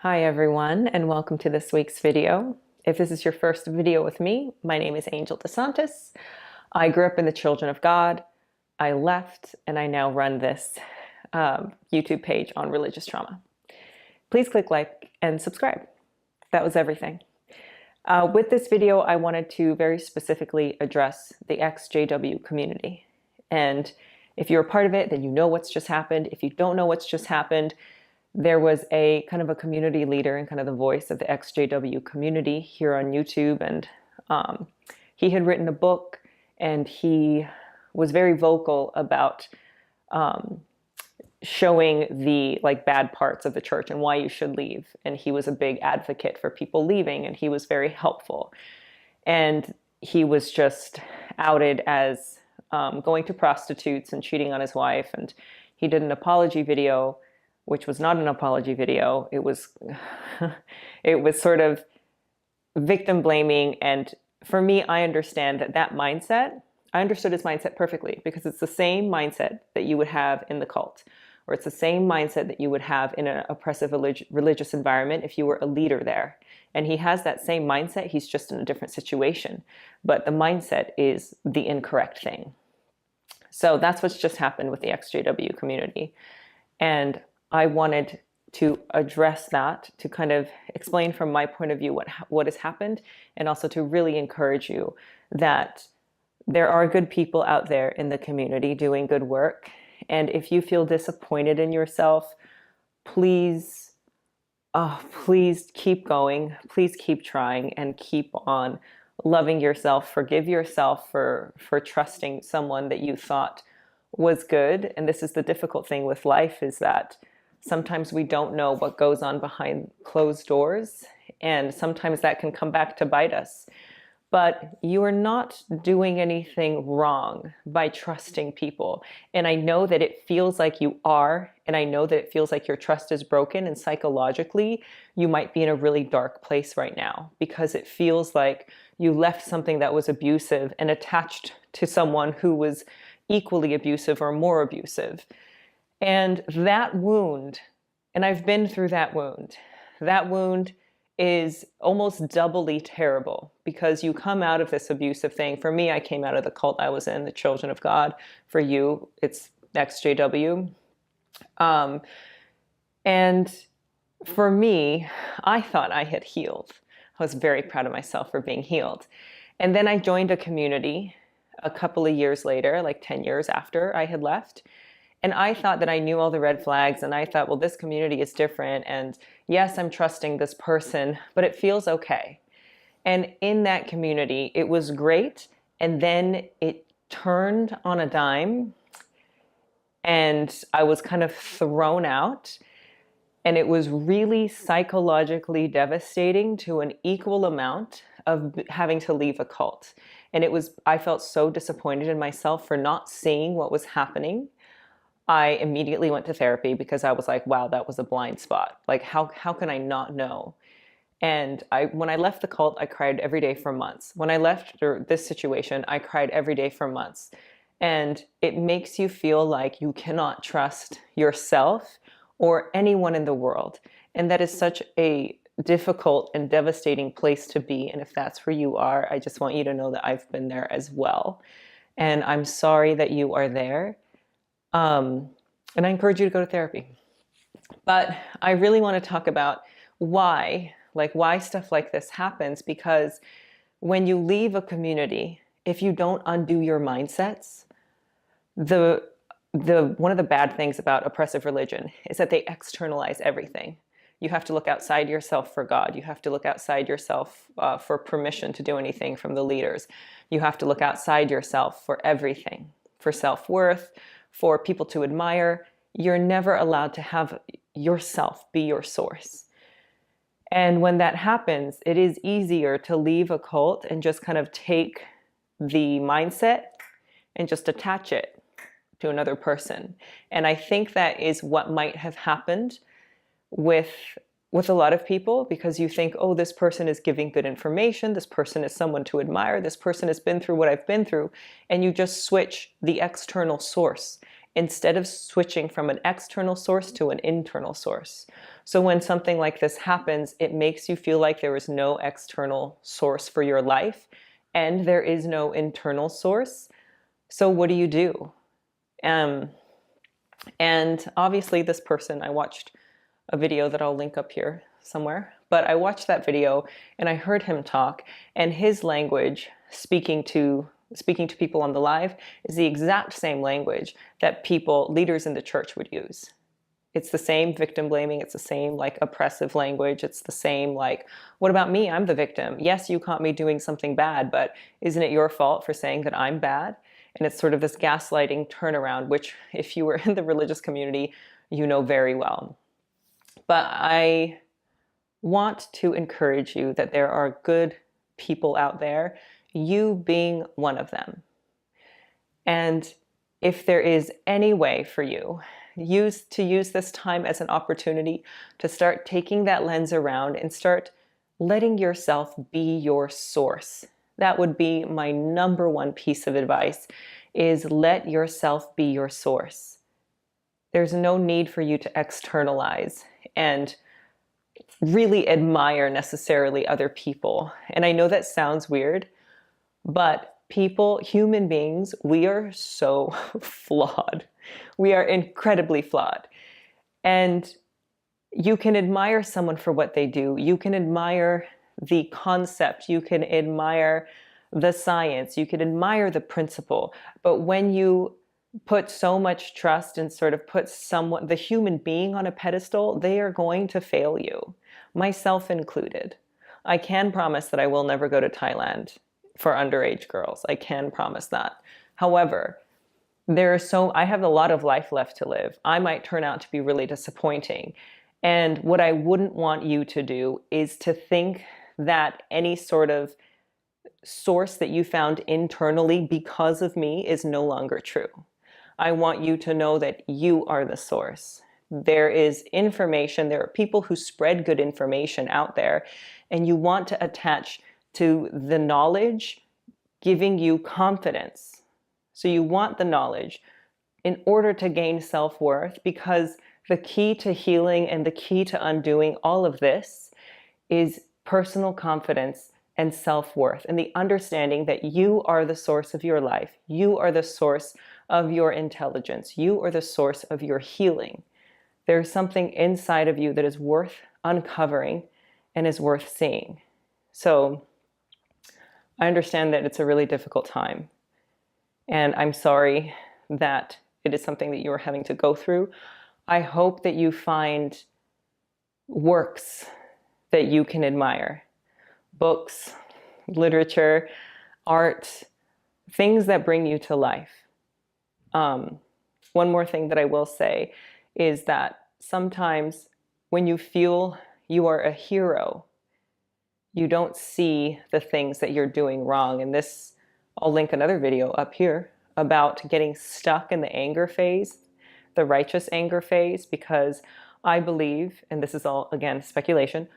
Hi everyone, and welcome to this week's video. If this is your first video with me, my name is Angel Santis. I grew up in the Children of God. I left and I now run this YouTube page on religious trauma. Please click like and subscribe. That was everything. With this video, I wanted to very specifically address the exJW community. And if you're a part of it, then you know what's just happened. If you don't know what's just happened, there was a kind of a community leader and kind of the voice of the exJW community here on YouTube. And he had written a book and he was very vocal about showing the bad parts of the church and why you should leave. And he was a big advocate for people leaving, and he was very helpful. And he was just outed as going to prostitutes and cheating on his wife. And he did an apology video, which was not an apology video. It was it was sort of victim blaming. And for me, I understand that mindset. I understood his mindset perfectly, because it's the same mindset that you would have in the cult, or it's the same mindset that you would have in an oppressive religious environment if you were a leader there. And he has that same mindset. He's just in a different situation, but the mindset is the incorrect thing. So that's what's just happened with the exJW community. And I wanted to address that, to kind of explain from my point of view what has happened, and also to really encourage you that there are good people out there in the community doing good work. And if you feel disappointed in yourself, please, please keep going. Please keep trying and keep on loving yourself. Forgive yourself for trusting someone that you thought was good. And this is the difficult thing with life, is that sometimes we don't know what goes on behind closed doors, and sometimes that can come back to bite us. But you are not doing anything wrong by trusting people. And I know that it feels like you are, and I know that it feels like your trust is broken, and psychologically, you might be in a really dark place right now, because it feels like you left something that was abusive and attached to someone who was equally abusive or more abusive. And that wound, and I've been through that wound is almost doubly terrible, because you come out of this abusive thing. For me, I came out of the cult I was in, the Children of God. For you, it's exJW. And for me, I thought I had healed. I was very proud of myself for being healed. And then I joined a community a couple of years later, like 10 years after I had left. And I thought that I knew all the red flags, and I thought, well, this community is different, and yes, I'm trusting this person, but it feels okay. And in that community, it was great, and then it turned on a dime, and I was kind of thrown out, and it was really psychologically devastating to an equal amount of having to leave a cult. And I felt so disappointed in myself for not seeing what was happening. I immediately went to therapy, because I was like, wow, that was a blind spot. Like, how can I not know? And when I left the cult, I cried every day for months. When I left this situation, I cried every day for months. And it makes you feel like you cannot trust yourself or anyone in the world. And that is such a difficult and devastating place to be. And if that's where you are, I just want you to know that I've been there as well. And I'm sorry that you are there. And I encourage you to go to therapy. But I really want to talk about why stuff like this happens, because when you leave a community, if you don't undo your mindsets, one of the bad things about oppressive religion is that they externalize everything. You have to look outside yourself for God. You have to look outside yourself for permission to do anything from the leaders. You have to look outside yourself for everything, for self-worth, for people to admire. You're never allowed to have yourself be your source. And when that happens, it is easier to leave a cult and just kind of take the mindset and just attach it to another person. And I think that is what might have happened with a lot of people, because you think, oh, this person is giving good information, this person is someone to admire, this person has been through what I've been through, and you just switch the external source. instead of switching from an external source to an internal source. So when something like this happens, it makes you feel like there is no external source for your life and there is no internal source. So what do you do? And obviously this person, I watched a video that I'll link up here somewhere, but I watched that video and I heard him talk, and his language speaking to people on the live is the exact same language that leaders in the church would use. It's the same victim blaming. It's the same like oppressive language. It's the same like, what about me? I'm the victim. Yes, you caught me doing something bad, but isn't it your fault for saying that I'm bad? And it's sort of this gaslighting turnaround, which if you were in the religious community, you know very well. But I want to encourage you that there are good people out there, you being one of them. And if there is any way for you, use this time as an opportunity to start taking that lens around and start letting yourself be your source. That would be my number one piece of advice, is let yourself be your source. There's no need for you to externalize and really admire necessarily other people. And I know that sounds weird, but people, human beings, we are so flawed. We are incredibly flawed. And you can admire someone for what they do. You can admire the concept. You can admire the science. You can admire the principle. But when you put so much trust and sort of put the human being on a pedestal, they are going to fail you, myself included. I can promise that I will never go to Thailand for underage girls. I can promise that. However, I have a lot of life left to live. I might turn out to be really disappointing. And what I wouldn't want you to do is to think that any sort of source that you found internally because of me is no longer true. I want you to know that you are the source. There is information, there are people who spread good information out there, and you want to attach to the knowledge giving you confidence. So you want the knowledge in order to gain self-worth, because the key to healing and the key to undoing all of this is personal confidence and self-worth, and the understanding that you are the source of your life. You are the source of your intelligence. You are the source of your healing. There's something inside of you that is worth uncovering and is worth seeing. So I understand that it's a really difficult time, and I'm sorry that it is something that you are having to go through. I hope that you find works that you can admire. Books, literature, art, things that bring you to life. One more thing that I will say is that sometimes when you feel you are a hero, you don't see the things that you're doing wrong. And this, I'll link another video up here about getting stuck in the anger phase, the righteous anger phase, because I believe, and this is all, again, speculation,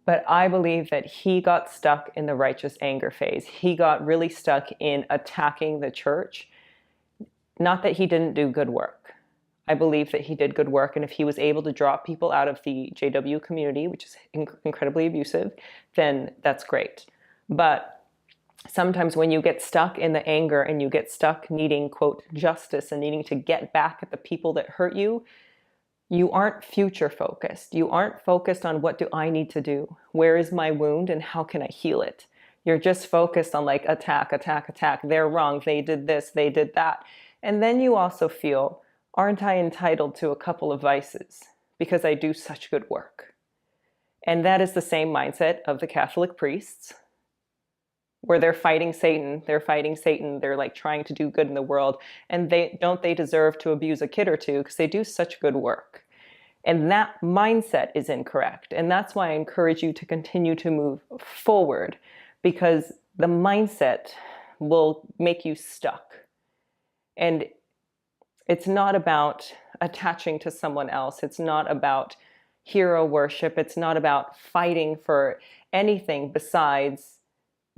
but I believe that he got stuck in the righteous anger phase. He got really stuck in attacking the church. Not that he didn't do good work. I believe that he did good work, and if he was able to draw people out of the JW community, which is incredibly abusive, then that's great. But sometimes when you get stuck in the anger and you get stuck needing, quote, justice and needing to get back at the people that hurt you, you aren't future focused. You aren't focused on what do I need to do? Where is my wound and how can I heal it? You're just focused on like attack, attack, attack. They're wrong. They did this, they did that. And then you also feel, aren't I entitled to a couple of vices because I do such good work? And that is the same mindset of the Catholic priests, where they're fighting Satan. They're like trying to do good in the world. And they deserve to abuse a kid or two because they do such good work. And that mindset is incorrect. And that's why I encourage you to continue to move forward, because the mindset will make you stuck. And it's not about attaching to someone else. It's not about hero worship. It's not about fighting for anything besides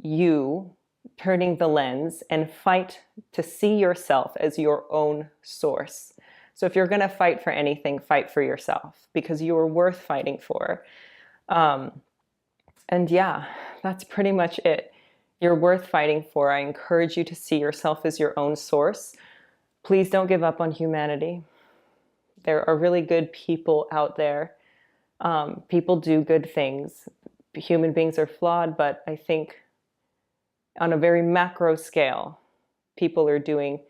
you turning the lens and fight to see yourself as your own source. So if you're going to fight for anything, fight for yourself, because you are worth fighting for. And yeah, that's pretty much it. You're worth fighting for. I encourage you to see yourself as your own source. Please don't give up on humanity. There are really good people out there. People do good things. Human beings are flawed, but I think on a very macro scale, people are doing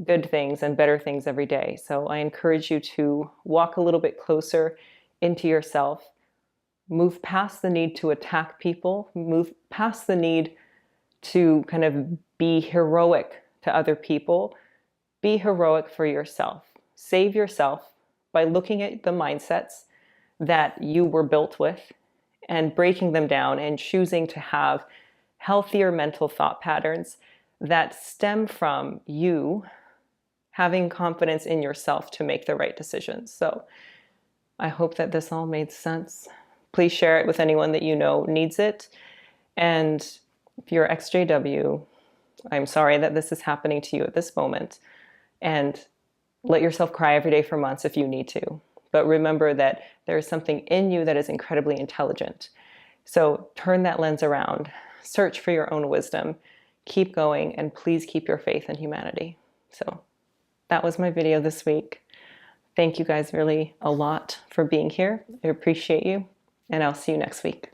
good things and better things every day. So I encourage you to walk a little bit closer into yourself, move past the need to attack people, move past the need to kind of be heroic to other people. Be heroic for yourself. Save yourself by looking at the mindsets that you were built with and breaking them down and choosing to have healthier mental thought patterns that stem from you having confidence in yourself to make the right decisions. So I hope that this all made sense. Please share it with anyone that you know needs it. And if you're exJW, I'm sorry that this is happening to you at this moment. And let yourself cry every day for months if you need to. But remember that there is something in you that is incredibly intelligent. So turn that lens around. Search for your own wisdom. Keep going, and please keep your faith in humanity. So that was my video this week. Thank you guys really a lot for being here. I appreciate you, and I'll see you next week.